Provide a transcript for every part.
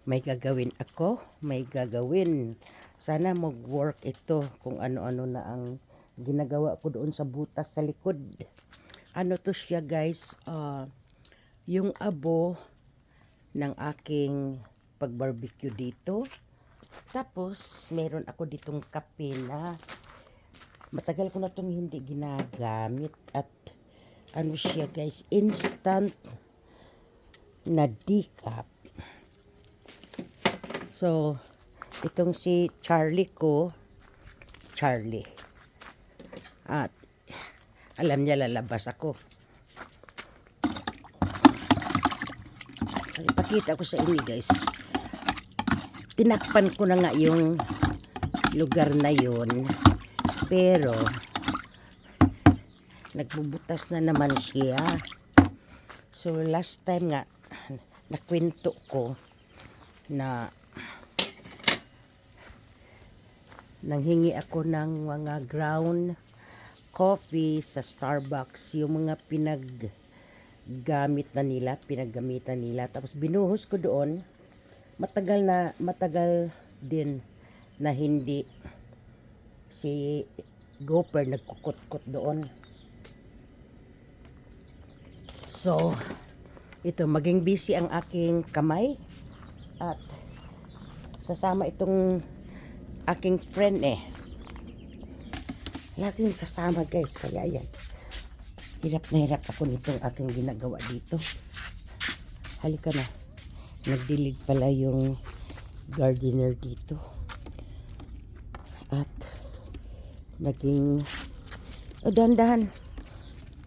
May gagawin ako, may gagawin. Sana mag-work ito kung ano-ano na ang ginagawa ko doon sa butas sa likod. Ano to siya guys, yung abo ng aking pag-barbecue dito. Tapos, meron ako ditong kape na matagal ko na itong hindi ginagamit. At ano siya guys, instant na decaf. So, itong si Charlie ko, Charlie. At alam niya lalabas ako. Ipakita ko sa inyo guys. Tinakpan ko na nga yung lugar na yun. Pero, nagbubutas na naman siya. So, last time nga, nakwento ko na nanghingi ako ng mga ground coffee sa Starbucks, yung mga pinaggamitan nila, tapos binuhos ko doon. Matagal din na hindi si Gopher nagkukot-kot doon. So, ito, maging busy ang aking kamay at sasama itong aking friend laging sasama guys, kaya yan, hirap na hirap ako nitong aking ginagawa dito. Halika na, nagdilig pala yung gardener dito at naging dahan-dahan,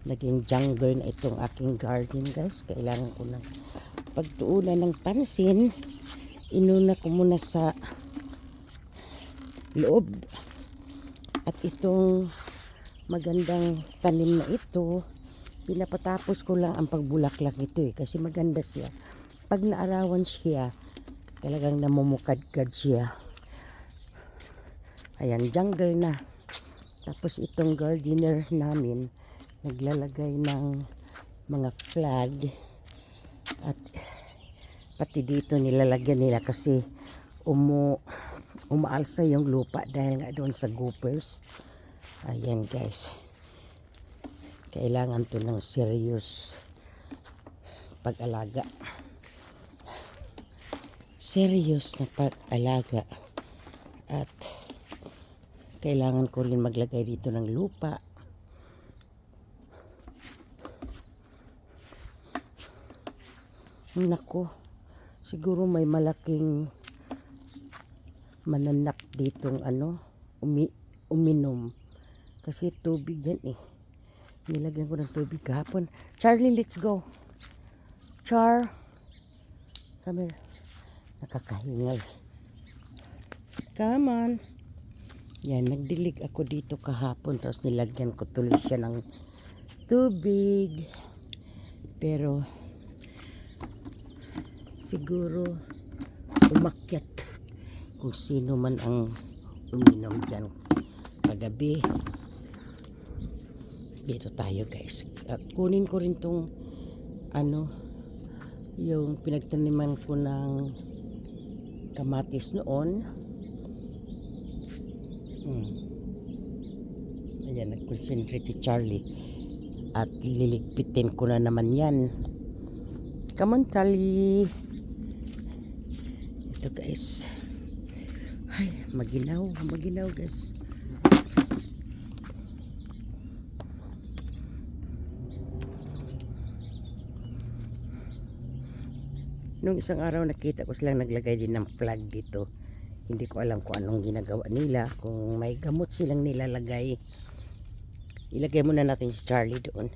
naging jungle na itong aking garden guys. Kailangan ko ng pagtuunan ng pansin. Inuna ko muna sa loob. At itong magandang tanim na ito, pinapatapos ko lang ang pagbulaklak nito kasi maganda siya. Pag naarawan siya, talagang namumukadkad siya. Ayan, jungle na. Tapos itong gardener namin, naglalagay ng mga flag. At pati dito nilalagyan nila kasi umaalsa yung lupa dahil nga doon sa gophers. Ayan guys, kailangan to ng serious pag-alaga, serious na pag-alaga. At kailangan ko rin maglagay dito ng lupa. Nako, siguro may malaking mananap ditong uminom kasi tubig yan nilagyan ko ng tubig kahapon. Charlie, let's go. Char, come here. Nakakahingal. Come on. Yan, nagdilig ako dito kahapon tapos nilagyan ko tuloy siya ng tubig. Pero siguro umakyat kung sino man ang uminom dyan kagabi. Dito tayo guys. At kunin ko rin tong yung pinagtaniman ko ng kamatis noon. Ayan, nag-concentrate si Charlie. At liligpitin ko na naman yan. Come on, Charlie. Ito guys. Ay, maginaw guys. Nung isang araw nakita ko silang naglagay din ng flag dito. Hindi ko alam kung anong ginagawa nila. Kung may gamot silang nilalagay. Ilagay muna natin si Charlie doon.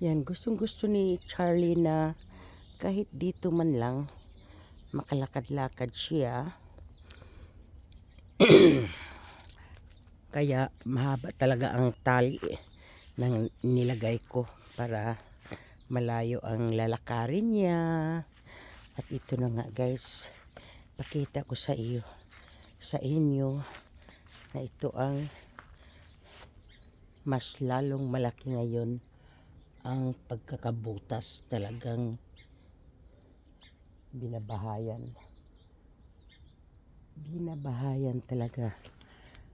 Yan, gustong gusto ni Charlie na kahit dito man lang makalakad-lakad siya. Kaya mahaba talaga ang tali ng nilagay ko para malayo ang lalakarin niya. At ito na nga guys, pakita ko sa inyo na ito ang mas lalong malaki ngayon ang pagkakabutas. Talagang binabahayan. Binabahayan talaga.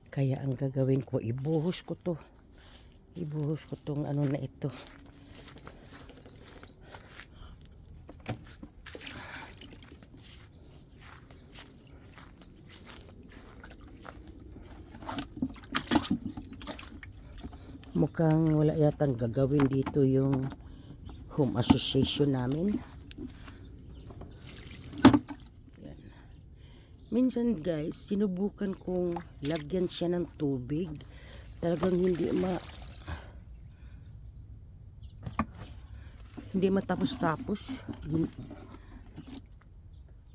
Kaya ang gagawin ko, ibuhos ko to. Ibuhos ko tong ano na ito. Mukhang wala yatang gagawin dito yung home association namin. Yan. Minsan guys, sinubukan kong lagyan siya ng tubig. Talagang hindi matapos-tapos.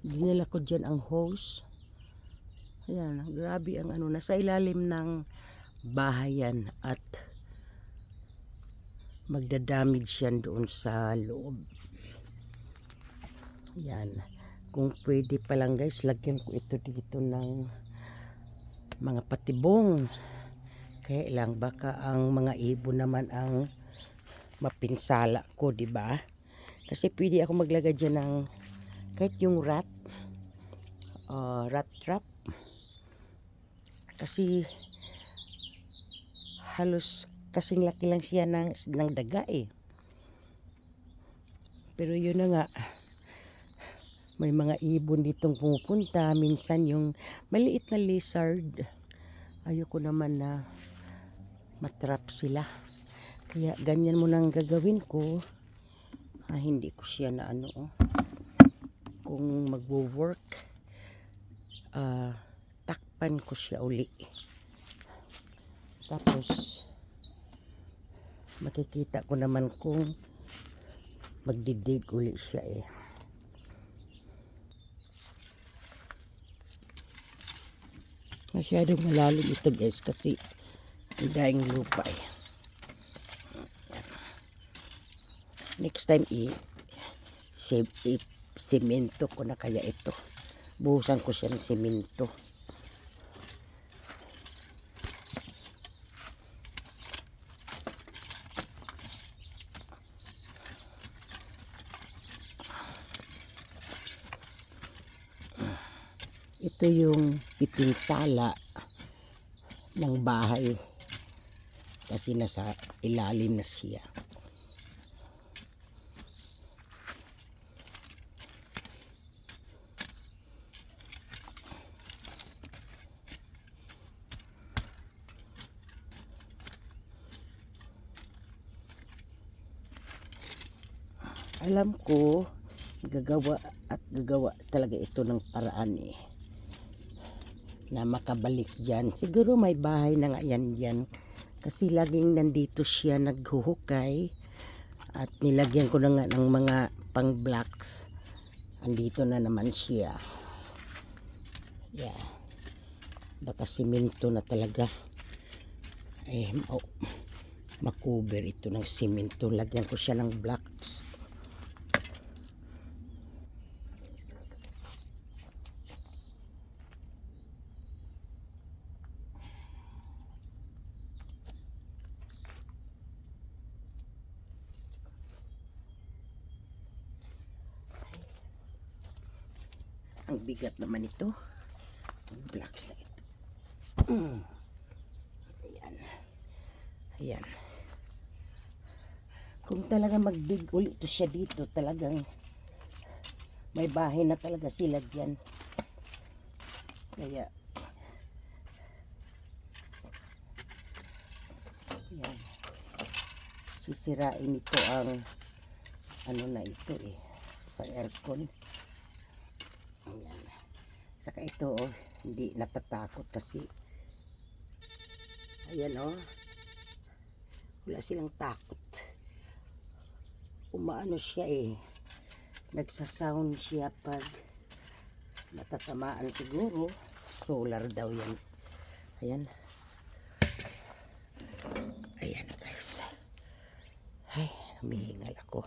Dinala ko dyan ang hose. Ayan, grabe ang ano, nasa ilalim ng bahayan at magdadamage yan doon sa loob. Yan. Kung pwede pa lang guys, lagyan ko ito dito ng mga patibong. Kaya lang baka ang mga ibon naman ang mapinsala ko, di ba? Kasi pwede ako maglagay dyan ng kahit yung rat trap. Kasi halos kasing laki lang siya ng daga eh. Pero yun na nga, may mga ibon ditong pumupunta. Minsan yung maliit na lizard, ayoko naman na matrap sila. Kaya ganyan mo nang gagawin ko. Hindi ko siya na ano. Kung magwo-work, takpan ko siya uli. Tapos makikita ko naman kung magdidig uli siya eh. Masyadong malalim ito guys kasi daing lupa eh. Next time semento ko na kaya ito. Buhusan ko siya ng semento. Ito yung pipinsala ng bahay kasi nasa ilalim na siya. Alam ko gagawa talaga ito ng paraan eh na makabalik dyan. Siguro may bahay na nga yan dyan. Kasi laging nandito siya naghuhukay. At nilagyan ko na nga ng mga pang blocks. Andito na naman siya. Yeah. Baka simento na talaga. Makuber ito ng simento. Lagyan ko siya ng blocks. Ang bigat naman ito. Ang blocks na ito. Ayan. Ayan. Kung talaga mag-dig ulit ito siya dito, talagang may bahay na talaga sila dyan. Kaya, ayan. Sisirain ito ang ano na ito eh, sa aircon. Ayan. Saka ito hindi natatakot kasi ayan wala silang takot. Umaano siya eh, nagsasound siya pag natatamaan siguro. Solar daw yan. Ayan. Ayan na guys. Ay, humihingal ako.